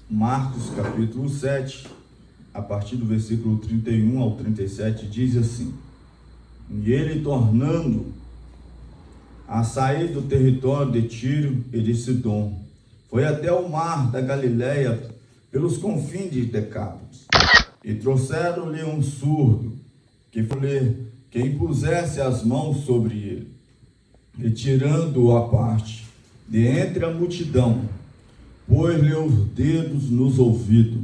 Marcos capítulo 7, a partir do versículo 31 ao 37, diz assim: E ele, tornando a sair do território de Tiro e de Sidom, foi até o mar da Galileia, pelos confins de Decápolis, e trouxeram-lhe um surdo, que impusesse as mãos sobre ele, e tirando-o à parte, de entre a multidão, pôs-lhe os dedos nos ouvidos,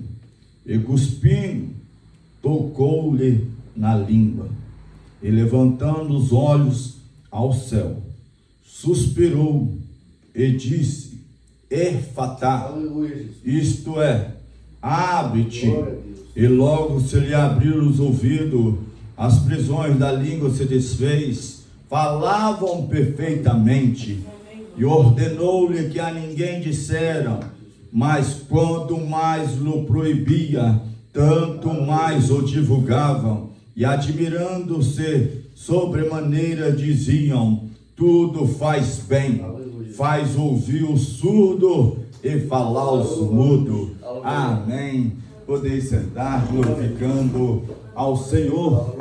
e cuspindo, tocou-lhe na língua, e levantando os olhos ao céu, suspirou e disse: Efatá, isto é, abre-te. E logo se lhe abriram os ouvidos, as prisões da língua se desfez, falavam perfeitamente, e ordenou-lhe que a ninguém disseram, mas quanto mais lhe proibia, tanto mais o divulgavam, e admirando-se sobremaneira diziam: tudo faz bem, faz ouvir o surdo e falar os mudos. Amém. Podeis sentar, glorificando ao Senhor.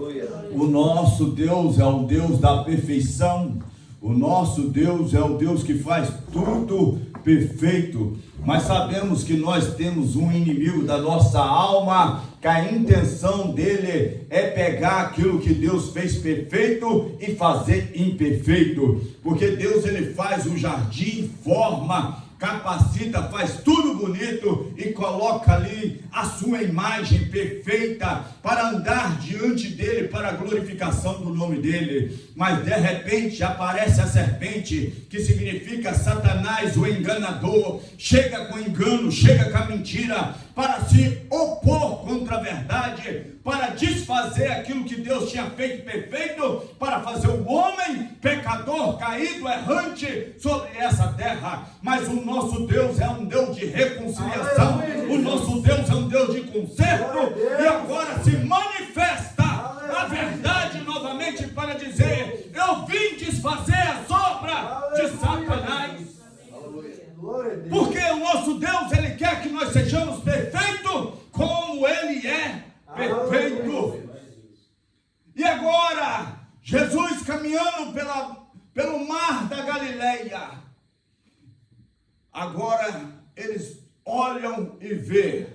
O nosso Deus é o Deus da perfeição. O nosso Deus é o Deus que faz tudo perfeito. Mas sabemos que nós temos um inimigo da nossa alma, que a intenção dele é pegar aquilo que Deus fez perfeito e fazer imperfeito. Porque Deus, ele faz o jardim, forma, capacita, faz tudo bonito e coloca ali a sua imagem perfeita para andar diante dele, para a glorificação do nome dele. Mas de repente aparece a serpente, que significa Satanás, o enganador, chega com engano, chega com a mentira, para se opor contra a verdade, para desfazer aquilo que Deus tinha feito perfeito, para fazer o homem pecador, caído, errante sobre essa terra. Mas o nosso Deus é um Deus de reconciliação, o nosso Deus é um Deus de conserto, e agora se manifesta a verdade novamente para dizer: eu vim desfazer a obra de Satanás. Porque o nosso Deus, ele quer que nós sejamos perfeitos como ele é perfeito. E agora, Jesus caminhando pelo mar da Galileia, agora eles olham e vê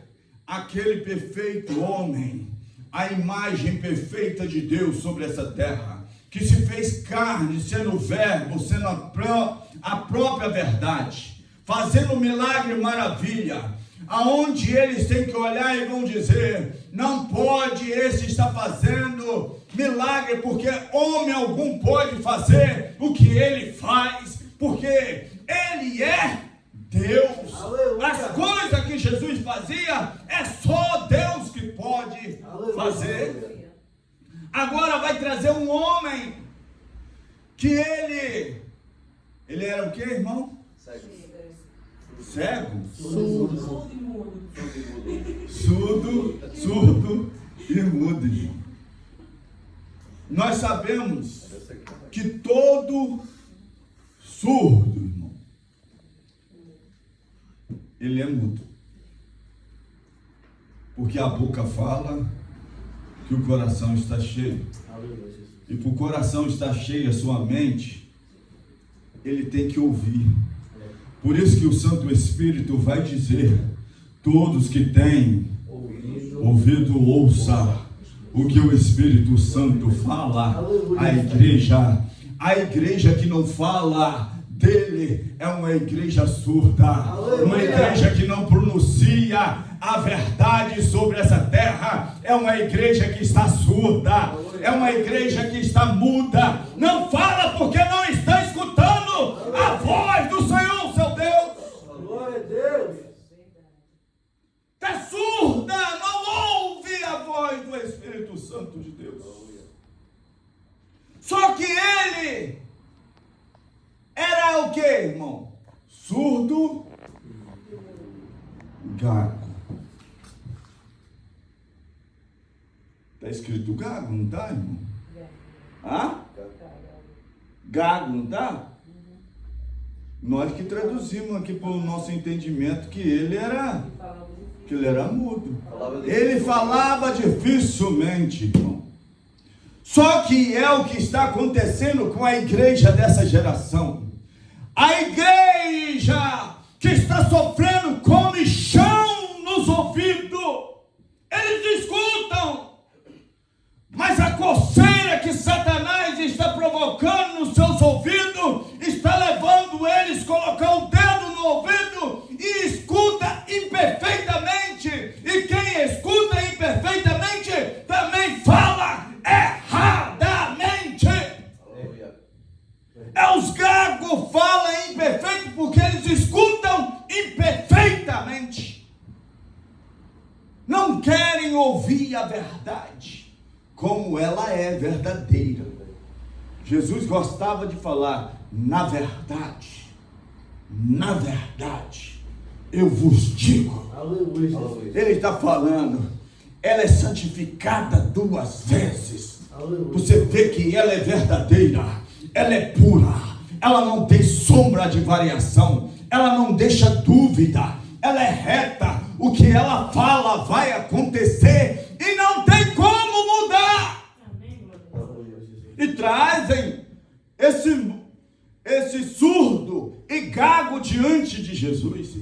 aquele perfeito homem, a imagem perfeita de Deus sobre essa terra, que se fez carne, sendo o verbo, sendo a própria verdade, fazendo milagre, maravilha, aonde eles têm que olhar e vão dizer: não pode esse estar fazendo milagre, porque homem algum pode fazer o que ele faz, porque ele é Deus. Aleluia. As coisas que Jesus fazia, é só Deus que pode fazer. Agora vai trazer um homem que ele era o que, irmão? Cego? Surdo e mudo, irmão. Nós sabemos que todo surdo, irmão, ele é mudo. Porque a boca fala que o coração está cheio. E para o coração estar cheio, a sua mente, ele tem que ouvir. Por isso que o Santo Espírito vai dizer: todos que têm ouvido, ouça o que o Espírito Santo fala. A igreja que não fala dele é uma igreja surda, uma igreja que não pronuncia a verdade sobre essa terra, é uma igreja que está surda, é uma igreja que está muda, não fala porque não está escutando a voz do Senhor, seu Deus. Glória a Deus. Está surda, não ouve a voz do Espírito Santo de Deus. Só que ele era o que, irmão? Surdo, gago. Está escrito gago, não está, irmão? Hã? Gago, não está? Nós que traduzimos aqui para o nosso entendimento que ele era mudo. Ele falava dificilmente, irmão. Só que é o que está acontecendo com a igreja dessa geração. A igreja que está sofrendo comichão nos ouvidos. Eles escutam, mas a coceira que Satanás está provocando nos seus ouvidos está levando eles a colocar o dedo no ouvido e escuta imperfeitamente. E quem escuta imperfeitamente também fala erradamente. Os gagos falam imperfeito porque eles escutam imperfeitamente. Não querem ouvir a verdade como ela é verdadeira. Jesus gostava de falar: na verdade, eu vos digo. Ele está falando, ela é santificada 2 vezes. Você vê que ela é verdadeira, ela é pura, ela não tem sombra de variação, ela não deixa dúvida, ela é reta. O que ela fala vai acontecer e não tem como mudar. E trazem esse surdo e gago diante de Jesus,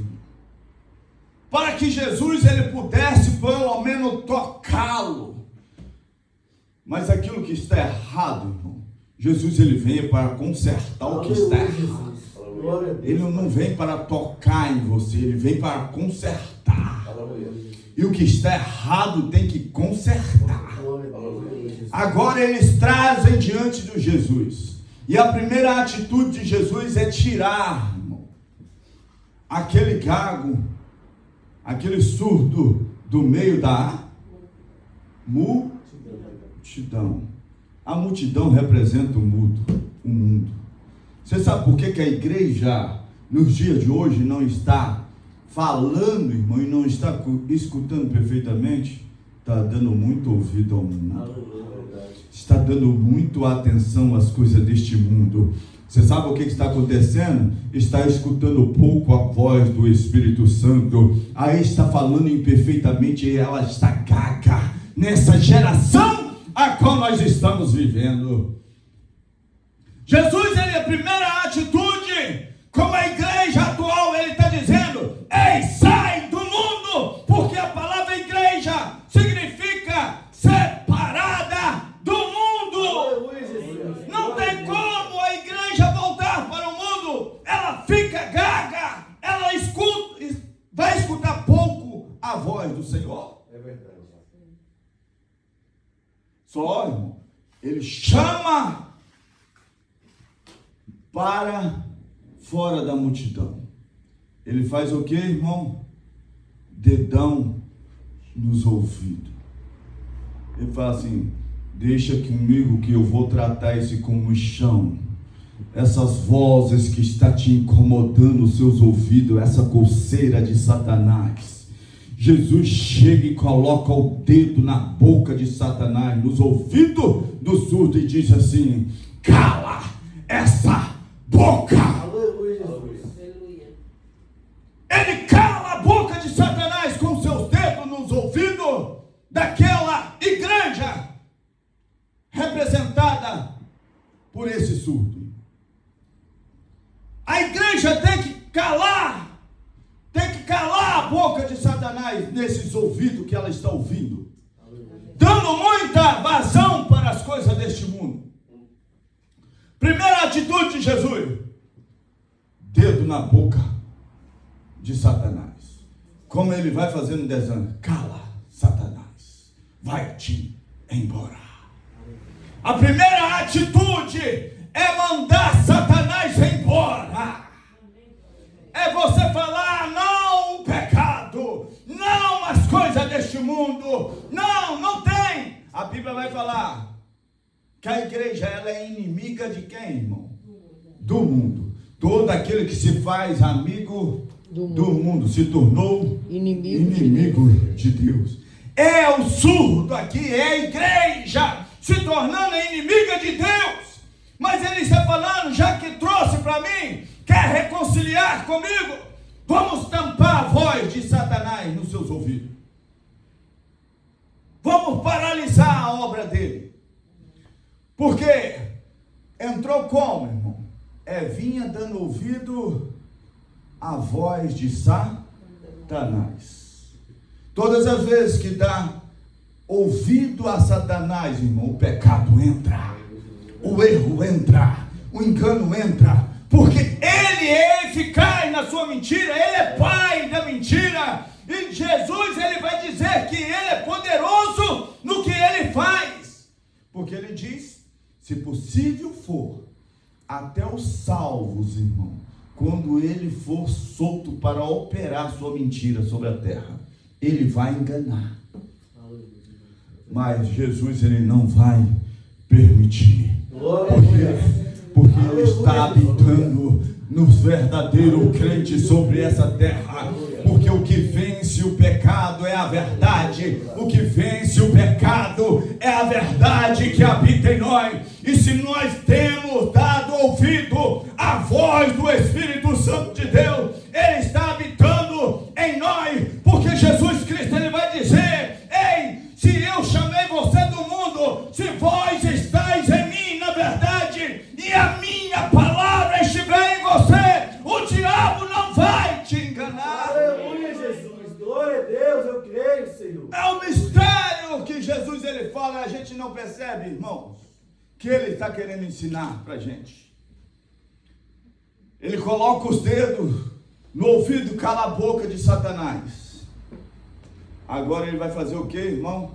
para que Jesus ele pudesse pelo menos tocá-lo. Mas aquilo que está errado, irmão, Jesus ele vem para consertar o que está errado. Ele não vem para tocar em você, ele vem para consertar. E o que está errado tem que consertar. Agora eles trazem diante de Jesus. E a primeira atitude de Jesus é tirar, irmão, aquele gago, aquele surdo do meio da multidão. A multidão representa o mundo. Você sabe por que a igreja nos dias de hoje não está falando, irmão, e não está escutando perfeitamente? Está dando muito ouvido ao mundo. Está dando muito atenção às coisas deste mundo. Você sabe o que está acontecendo? Está escutando pouco a voz do Espírito Santo. Aí está falando imperfeitamente e ela está gaga nessa geração a qual nós estamos vivendo. Jesus, ele é a primeira atitude, como a igreja atual, ele está dizendo: ei, sai do mundo, porque a palavra igreja significa separada do mundo. Não tem como a igreja voltar para o mundo, ela fica gaga, ela vai escutar pouco a voz do Senhor. É verdade. Só, irmão, ele chama para fora da multidão. Ele faz o que, irmão? Dedão nos ouvidos. Ele fala assim: deixa comigo que eu vou tratar esse comichão, essas vozes que está te incomodando os seus ouvidos, essa coceira de Satanás. Jesus chega e coloca o dedo na boca de Satanás, nos ouvidos do surdo, e diz assim: cala essa boca. Ele cala a boca de Satanás com seus dedos nos ouvidos daquela igreja representada por esse surdo. A igreja tem que calar a boca de Satanás nesses ouvidos que ela está ouvindo, dando muita vazão para as coisas deste mundo. Primeira atitude de Jesus: dedo na boca de Satanás. Como ele vai fazendo desenho: cala, Satanás, vai-te embora. A primeira atitude é mandar Satanás embora. É você falar não o pecado, não as coisas deste mundo. Não tem. A Bíblia vai falar que a igreja ela é inimiga de quem, irmão? Do mundo. Todo aquele que se faz amigo do mundo se tornou inimigo de Deus. É o surdo aqui, é a igreja se tornando inimiga de Deus. Mas ele está falando, já que trouxe para mim, que Quer reconciliar comigo? Vamos tampar a voz de Satanás nos seus ouvidos. Vamos paralisar a obra dele. Porque entrou como, irmão? Vinha dando ouvido à voz de Satanás. Todas as vezes que dá ouvido a Satanás, irmão, o pecado entra, o erro entra, o engano entra, porque ele é eficaz na sua mentira, ele é pai da mentira, e Jesus, ele vai dizer que ele é poderoso no que ele faz, porque ele diz, se possível for, até os salvos, irmão, quando ele for solto para operar sua mentira sobre a terra, ele vai enganar. Mas Jesus, ele não vai permitir. Porque ele está habitando nos verdadeiros crentes sobre essa terra. Porque o que vence o pecado é a verdade. O que vence o pecado é a verdade que habita em nós. E se nós temos dado ouvido à voz do Espírito Santo de Deus, ele está habitando em nós. Porque Jesus Cristo, ele vai dizer: ei, se eu chamei você do mundo, se vós estáis em mim, na verdade, e a minha palavra estiver em você, o diabo não vai te enganar. Aleluia, Jesus. Glória a Deus, eu creio, Senhor. É um mistério que Jesus, ele fala, a gente não percebe, irmãos, que ele está querendo ensinar para a gente. Ele coloca os dedos no ouvido, cala a boca de Satanás. Agora ele vai fazer o que, irmão?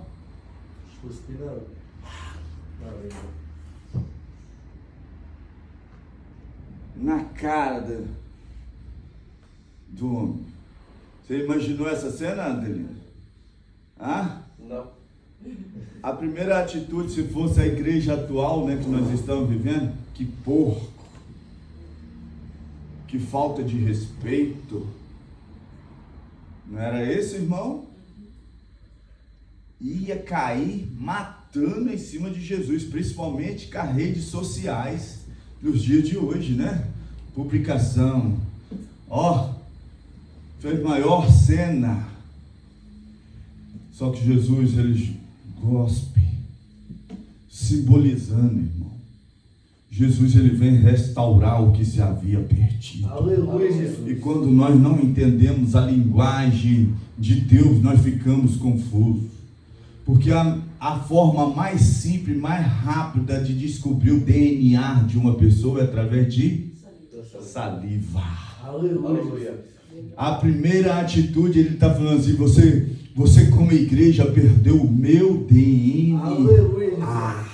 Na cara do homem. Você imaginou essa cena, Adelina? Não. A primeira atitude, se fosse a igreja atual, né, que nós estamos vivendo, que porco, que falta de respeito. Não era esse, irmão? Ia cair matando em cima de Jesus, principalmente com as redes sociais nos dias de hoje, né? Publicação, fez maior cena. Só que Jesus, ele gospe, simbolizando, irmão. Jesus, ele vem restaurar o que se havia perdido. Aleluia, Jesus. E quando nós não entendemos a linguagem de Deus, nós ficamos confusos. Porque a forma mais simples, mais rápida de descobrir o DNA de uma pessoa é através de saliva. Aleluia. A primeira atitude, ele está falando assim, você como igreja perdeu o meu DNA. Aleluia.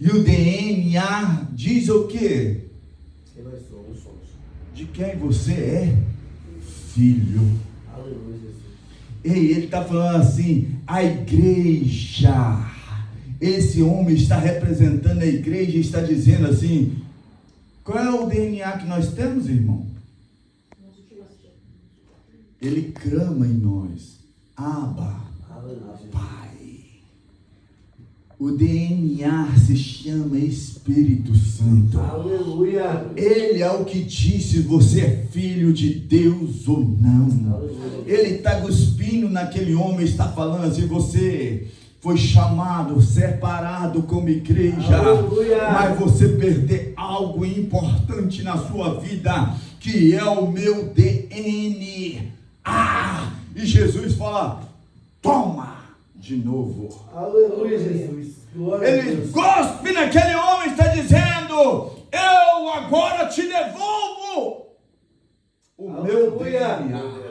E o DNA diz o quê? Quem nós somos. De quem você é filho. Aleluia, Jesus. E ele está falando assim, a igreja, esse homem está representando a igreja e está dizendo assim, qual é o DNA que nós temos, irmão? Ele clama em nós, Abba, Pai. O DNA se chama Espírito Santo. Aleluia. Ele é o que diz se você é filho de Deus ou não. Aleluia. Ele está cuspindo naquele homem, está falando assim, você foi chamado, separado como igreja, Aleluia. mas você perdeu algo importante na sua vida, que é o meu DNA. E Jesus fala, toma de novo. Aleluia, Jesus. Glória a Ele Deus. cospe naquele homem, está dizendo, eu agora te devolvo o meu Aleluia. DNA.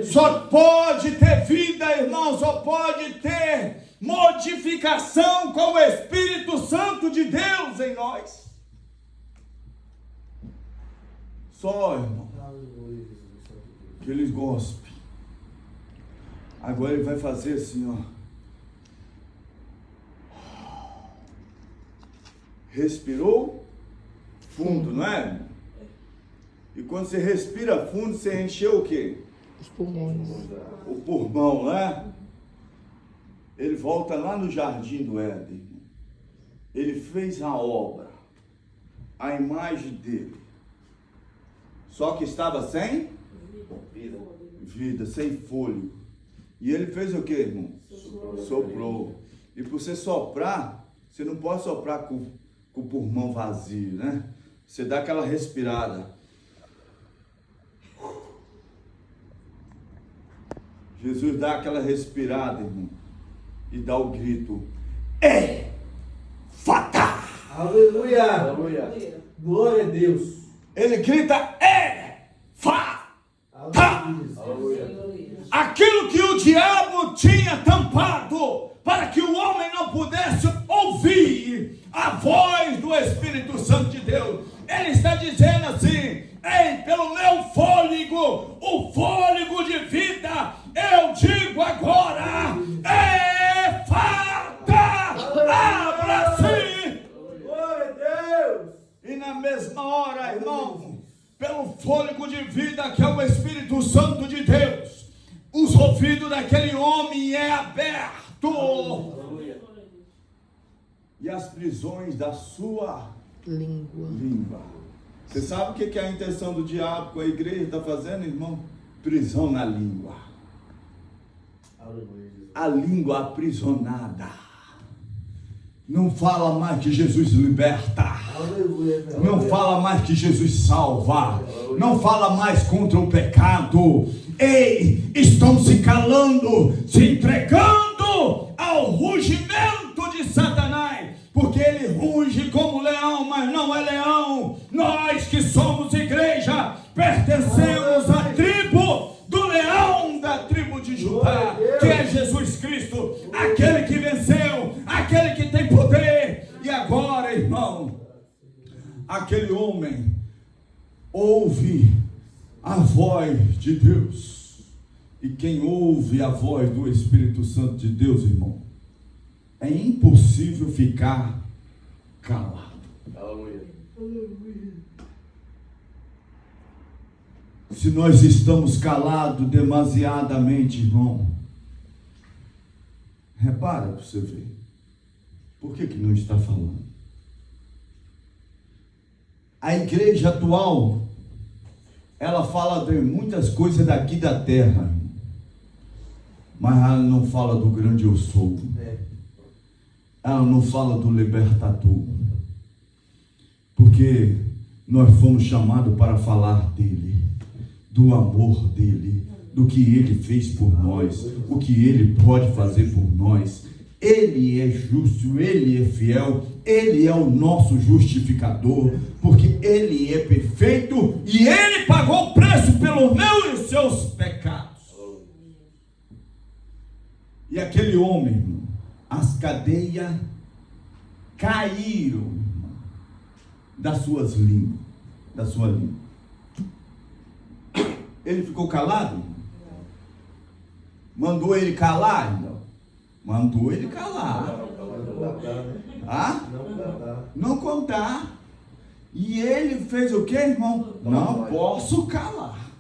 Só pode ter vida, irmão, só pode ter modificação com o Espírito Santo de Deus em nós. Só, irmão, Aleluia, Jesus. que eles gospem. Agora ele vai fazer assim, respirou fundo, não é? E quando você respira fundo, você encheu o quê? Os pulmões. O pulmão, né? Ele volta lá no jardim do Éden. Ele fez a obra, a imagem dele. só que estava sem vida, sem fôlego. E ele fez o que, irmão? Soprou. E para você soprar, você não pode soprar com o pulmão vazio, né? Você dá aquela respirada. Jesus dá aquela respirada, irmão, e dá o grito: é fata. Aleluia. Aleluia. Glória a Deus. Ele grita: é fata. Aleluia. Aquilo que o diabo tinha tampado para que o homem não pudesse ouvir a voz do Espírito Santo de Deus, ele está dizendo assim: ei, pelo meu fôlego, o fôlego de vida, eu digo agora: é fata, abra-se. Glória a Deus. E na mesma hora, irmão, pelo fôlego de vida que é o Espírito Santo de Deus, os ouvidos daquele homem é aberto. E as prisões da sua língua. Você sabe o que é a intenção do diabo com a igreja está fazendo, irmão? Prisão na língua. A língua aprisionada. Não fala mais que Jesus liberta. Não fala mais que Jesus salva. Não fala mais contra o pecado. Ei, estão se calando, se entregando ao rugimento de Satanás, porque ele ruge como leão, mas não é leão. Nós que somos igreja, pertencemos à tribo do leão, da tribo de Judá, que é Jesus Cristo, aquele que venceu, aquele que tem poder. E agora, irmão, aquele homem ouve a voz de Deus. E quem ouve a voz do Espírito Santo de Deus, irmão, é impossível ficar calado. Aleluia. Se nós estamos calados demasiadamente, irmão, repara para você ver. Por que não está falando? A igreja atual, ela fala de muitas coisas daqui da terra, mas ela não fala do grande eu sou. Ela não fala do libertador. Porque nós fomos chamados para falar dele, do amor dele, do que ele fez por nós, o que ele pode fazer por nós. Ele é justo, ele é fiel, ele é o nosso justificador, porque ele é perfeito e ele pagou o preço pelos meus e seus pecados. E aquele homem, as cadeias caíram das suas línguas, da sua língua. Ele ficou calado? Mandou ele calar? Não. Mandou ele calar. Não contar. E ele fez o que, irmão? Não posso calar.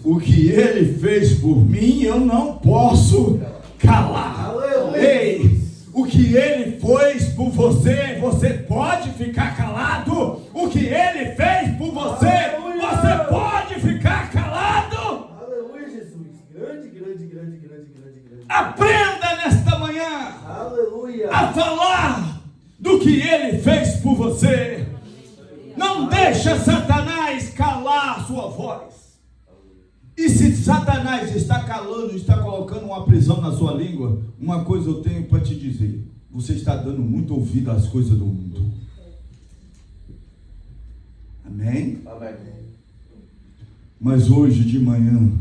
O que ele fez por mim, eu não posso calar. Ei, o que ele fez por você, você pode ficar calado. O que ele fez por você, você pode ficar calado. Aleluia, Jesus. Grande. Aprenda nesta manhã, Aleluia, a falar do que ele fez por você. Não deixa Satanás calar a sua voz. E se Satanás está calando, está colocando uma prisão na sua língua, uma coisa eu tenho para te dizer: você está dando muito ouvido às coisas do mundo. Amém? Mas hoje de manhã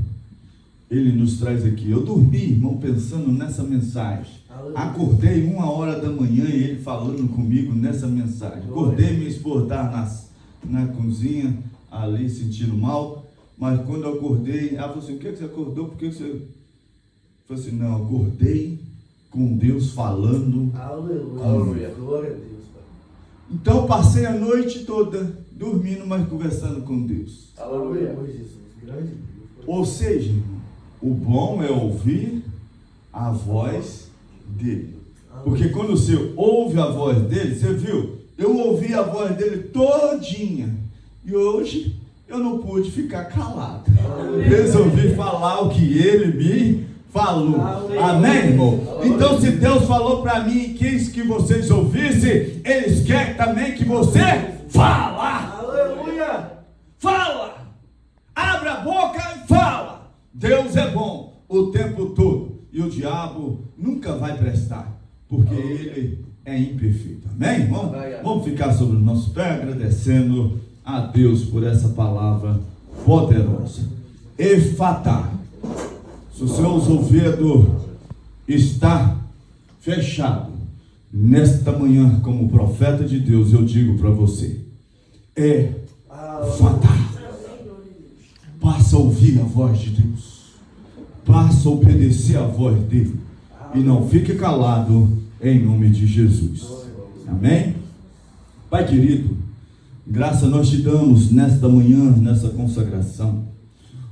ele nos traz aqui. Eu dormi, irmão, pensando nessa mensagem. Acordei 1h da manhã e ele falando comigo nessa mensagem. Acordei, minha esposa estava na cozinha, ali sentindo mal. Mas quando eu acordei, ela falou assim: o que você acordou? Por que você... Eu falei assim: não, acordei com Deus falando. Aleluia. Glória a Deus, Pai. Então eu passei a noite toda dormindo, mas conversando com Deus. Aleluia, Jesus. Grande Deus. Ou seja, o bom é ouvir a voz dele. Porque quando você ouve a voz dele, você viu? Eu ouvi a voz dele todinha. E hoje eu não pude ficar calado. Resolvi falar o que ele me falou. Amém, irmão? Então, se Deus falou para mim e quis que vocês ouvissem, Ele quer também que você fala. Aleluia! Fala! Abre a boca e fala. Deus é bom o tempo todo. E o diabo nunca vai prestar, porque ele é imperfeito. Amém, irmão? Vamos ficar sobre os nossos pés, agradecendo a Deus por essa palavra poderosa. Efatá. Se o seu ouvido está fechado, nesta manhã, como profeta de Deus, eu digo para você: Efatá. Passa a ouvir a voz de Deus. Passa a obedecer a voz dele. E não fique calado, em nome de Jesus. Amém? Pai querido, graça nós te damos nesta manhã, nessa consagração.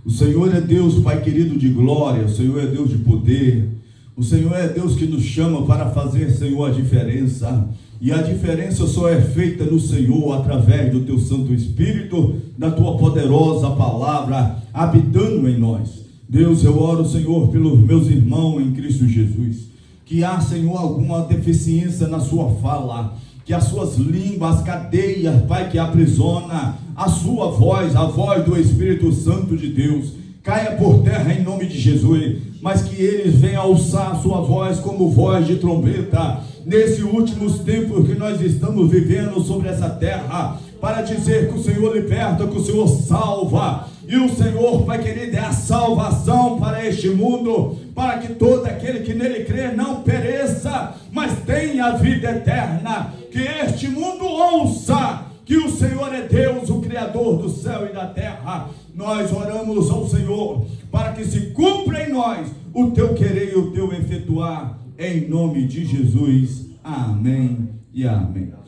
O Senhor é Deus, Pai querido, de glória. O Senhor é Deus de poder. O Senhor é Deus que nos chama para fazer, Senhor, a diferença. E a diferença só é feita no Senhor, através do Teu Santo Espírito, da Tua poderosa palavra, habitando em nós. Deus, eu oro, Senhor, pelos meus irmãos em Cristo Jesus, que há, Senhor, alguma deficiência na sua fala, que as suas línguas, as cadeias, Pai, que aprisiona a sua voz, a voz do Espírito Santo de Deus, caia por terra em nome de Jesus, mas que eles venham alçar a sua voz como voz de trombeta, nesses últimos tempos que nós estamos vivendo sobre essa terra, para dizer que o Senhor liberta, que o Senhor salva, e o Senhor, Pai querido, é a salvação para este mundo, para que todo aquele que nele crê não pereça, mas tenha a vida eterna. Que este mundo ouça que o Senhor é Deus, o Criador do céu e da terra. Nós oramos ao Senhor para que se cumpra em nós o teu querer e o teu efetuar, em nome de Jesus. Amém e amém.